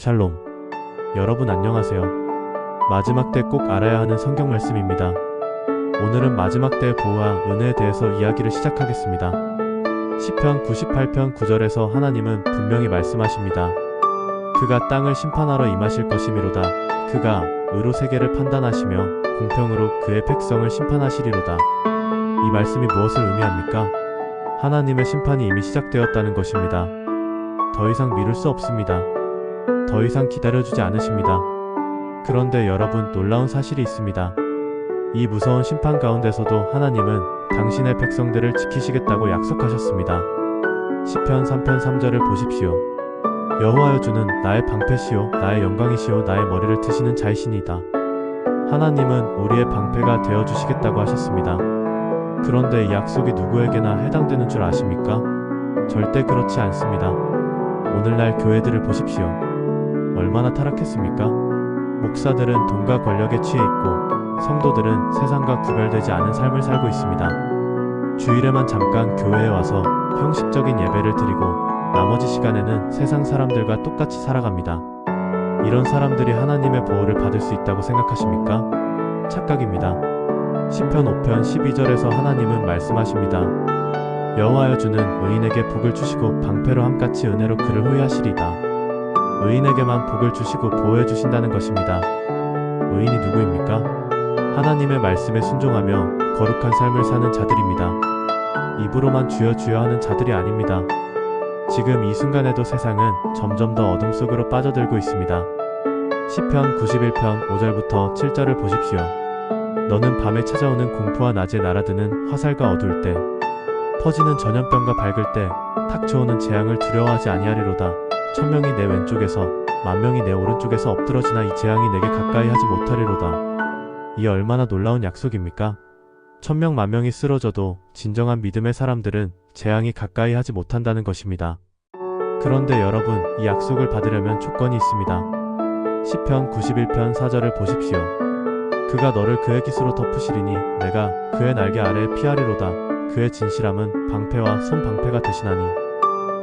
샬롬. 여러분 안녕하세요. 마지막 때 꼭 알아야 하는 성경 말씀입니다. 오늘은 마지막 때의 보호와 은혜에 대해서 이야기를 시작하겠습니다. 시편 98편 9절에서 하나님은 분명히 말씀하십니다. 그가 땅을 심판하러 임하실 것이미로다. 그가 의로 세계를 판단하시며 공평으로 그의 백성을 심판하시리로다. 이 말씀이 무엇을 의미합니까? 하나님의 심판이 이미 시작되었다는 것입니다. 더 이상 미룰 수 없습니다. 더 이상 기다려주지 않으십니다. 그런데 여러분, 놀라운 사실이 있습니다. 이 무서운 심판 가운데서도 하나님은 당신의 백성들을 지키시겠다고 약속하셨습니다. 시편 3편 3절을 보십시오. 여호와여, 주는 나의 방패시요 나의 영광이시요 나의 머리를 트시는 자이시니이다. 하나님은 우리의 방패가 되어주시겠다고 하셨습니다. 그런데 이 약속이 누구에게나 해당되는 줄 아십니까? 절대 그렇지 않습니다. 오늘날 교회들을 보십시오. 얼마나 타락했습니까? 목사들은 돈과 권력에 취해 있고 성도들은 세상과 구별되지 않은 삶을 살고 있습니다. 주일에만 잠깐 교회에 와서 형식적인 예배를 드리고 나머지 시간에는 세상 사람들과 똑같이 살아갑니다. 이런 사람들이 하나님의 보호를 받을 수 있다고 생각하십니까? 착각입니다. 시편 5편 12절에서 하나님은 말씀하십니다. 여호와여, 주는 의인에게 복을 주시고 방패로 함같이 은혜로 그를 호위하시리이다. 의인에게만 복을 주시고 보호해 주신다는 것입니다. 의인이 누구입니까? 하나님의 말씀에 순종하며 거룩한 삶을 사는 자들입니다. 입으로만 주여 주여 하는 자들이 아닙니다. 지금 이 순간에도 세상은 점점 더 어둠 속으로 빠져들고 있습니다. 시편 91편 5절부터 7절을 보십시오. 너는 밤에 찾아오는 공포와 낮에 날아드는 화살과 어두울 때, 퍼지는 전염병과 밝을 때 닥쳐오는 재앙을 두려워하지 아니하리로다. 1000명이 내 왼쪽에서 10,000명이 내 오른쪽에서 엎드러지나 이 재앙이 내게 가까이 하지 못하리로다. 이 얼마나 놀라운 약속입니까? 1000명 10,000명이 쓰러져도 진정한 믿음의 사람들은 재앙이 가까이 하지 못한다는 것입니다. 그런데 여러분, 이 약속을 받으려면 조건이 있습니다. 시편 91편 4절을 보십시오. 그가 너를 그의 깃으로 덮으시리니 내가 그의 날개 아래에 피하리로다. 그의 진실함은 방패와 손방패가 되시나니.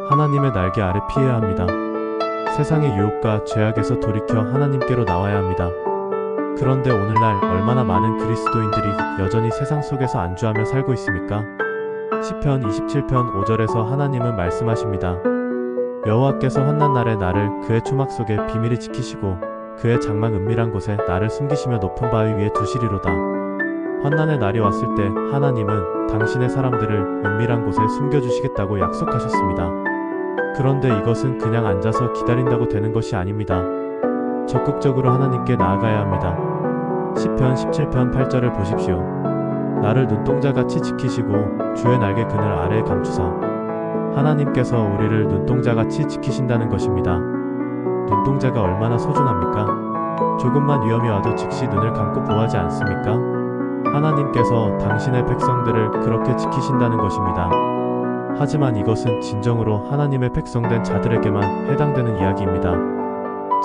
하나님의 날개 아래 피해야 합니다. 세상의 유혹과 죄악에서 돌이켜 하나님께로 나와야 합니다. 그런데 오늘날 얼마나 많은 그리스도인들이 여전히 세상 속에서 안주하며 살고 있습니까? 시편 27편 5절에서 하나님은 말씀하십니다. 여호와께서 환난 날에 나를 그의 초막 속에 비밀히 지키시고 그의 장막 은밀한 곳에 나를 숨기시며 높은 바위 위에 두시리로다. 환난의 날이 왔을 때 하나님은 당신의 사람들을 은밀한 곳에 숨겨주시겠다고 약속하셨습니다. 그런데 이것은 그냥 앉아서 기다린다고 되는 것이 아닙니다. 적극적으로 하나님께 나아가야 합니다. 시편 17편 8절을 보십시오. 나를 눈동자같이 지키시고 주의 날개 그늘 아래에 감추사. 하나님께서 우리를 눈동자같이 지키신다는 것입니다. 눈동자가 얼마나 소중합니까? 조금만 위험이 와도 즉시 눈을 감고 보호하지 않습니까? 하나님께서 당신의 백성들을 그렇게 지키신다는 것입니다. 하지만 이것은 진정으로 하나님의 백성된 자들에게만 해당되는 이야기입니다.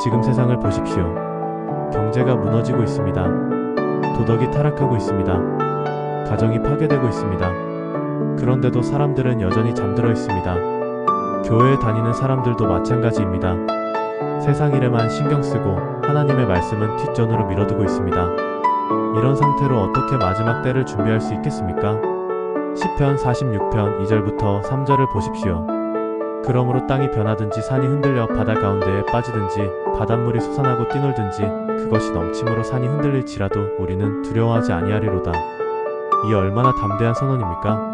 지금 세상을 보십시오. 경제가 무너지고 있습니다. 도덕이 타락하고 있습니다. 가정이 파괴되고 있습니다. 그런데도 사람들은 여전히 잠들어 있습니다. 교회에 다니는 사람들도 마찬가지입니다. 세상 일에만 신경 쓰고 하나님의 말씀은 뒷전으로 밀어두고 있습니다. 이런 상태로 어떻게 마지막 때를 준비할 수 있겠습니까? 시편 46편 2절부터 3절을 보십시오. 그러므로 땅이 변하든지 산이 흔들려 바다 가운데에 빠지든지 바닷물이 솟아나고 뛰놀든지 그것이 넘침으로 산이 흔들릴지라도 우리는 두려워하지 아니하리로다. 이 얼마나 담대한 선언입니까?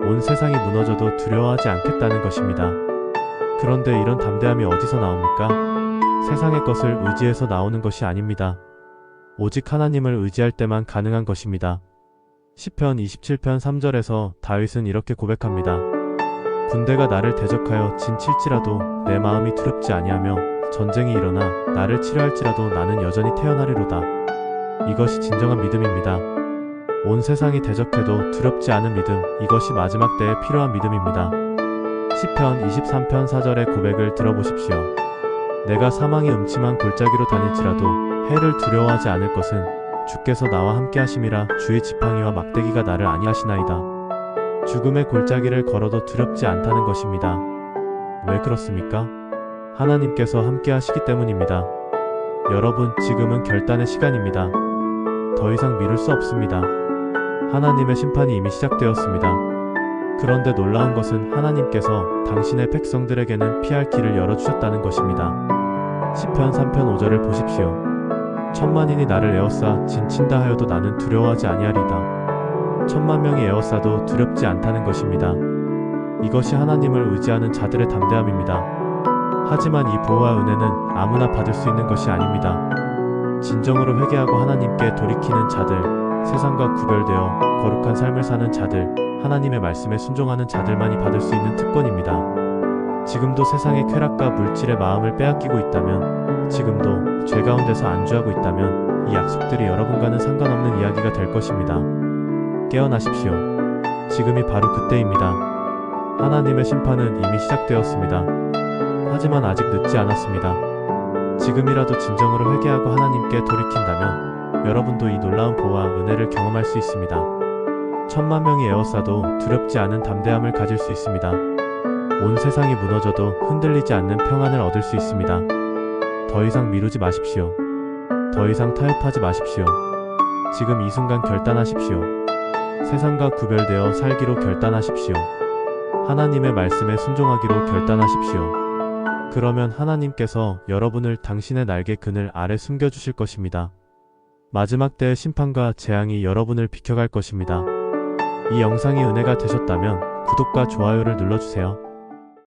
온 세상이 무너져도 두려워하지 않겠다는 것입니다. 그런데 이런 담대함이 어디서 나옵니까? 세상의 것을 의지해서 나오는 것이 아닙니다. 오직 하나님을 의지할 때만 가능한 것입니다. 시편 27편 3절에서 다윗은 이렇게 고백합니다. 군대가 나를 대적하여 진칠지라도 내 마음이 두렵지 아니하며 전쟁이 일어나 나를 치료할지라도 나는 여전히 태어나리로다. 이것이 진정한 믿음입니다. 온 세상이 대적해도 두렵지 않은 믿음, 이것이 마지막 때에 필요한 믿음입니다. 시편 23편 4절의 고백을 들어보십시오. 내가 사망의 음침한 골짜기로 다닐지라도 해를 두려워하지 않을 것은 주께서 나와 함께 하심이라. 주의 지팡이와 막대기가 나를 안위하시나이다. 죽음의 골짜기를 걸어도 두렵지 않다는 것입니다. 왜 그렇습니까? 하나님께서 함께 하시기 때문입니다. 여러분, 지금은 결단의 시간입니다. 더 이상 미룰 수 없습니다. 하나님의 심판이 이미 시작되었습니다. 그런데 놀라운 것은 하나님께서 당신의 백성들에게는 피할 길을 열어주셨다는 것입니다. 시편 3편 5절을 보십시오. 천만인이 나를 에워싸 진친다 하여도 나는 두려워하지 아니하리이다. 천만 명이 에워싸도 두렵지 않다는 것입니다. 이것이 하나님을 의지하는 자들의 담대함입니다. 하지만 이 보호와 은혜는 아무나 받을 수 있는 것이 아닙니다. 진정으로 회개하고 하나님께 돌이키는 자들, 세상과 구별되어 거룩한 삶을 사는 자들, 하나님의 말씀에 순종하는 자들만이 받을 수 있는 특권입니다. 지금도 세상의 쾌락과 물질의 마음을 빼앗기고 있다면, 지금도 죄 가운데서 안주하고 있다면 이 약속들이 여러분과는 상관없는 이야기가 될 것입니다. 깨어나십시오. 지금이 바로 그때입니다. 하나님의 심판은 이미 시작되었습니다. 하지만 아직 늦지 않았습니다. 지금이라도 진정으로 회개하고 하나님께 돌이킨다면 여러분도 이 놀라운 보호와 은혜를 경험할 수 있습니다. 천만 명이 에워싸도 두렵지 않은 담대함을 가질 수 있습니다. 온 세상이 무너져도 흔들리지 않는 평안을 얻을 수 있습니다. 더 이상 미루지 마십시오. 더 이상 타협하지 마십시오. 지금 이 순간 결단하십시오. 세상과 구별되어 살기로 결단하십시오. 하나님의 말씀에 순종하기로 결단하십시오. 그러면 하나님께서 여러분을 당신의 날개 그늘 아래 숨겨주실 것입니다. 마지막 때의 심판과 재앙이 여러분을 비켜갈 것입니다. 이 영상이 은혜가 되셨다면 구독과 좋아요를 눌러주세요.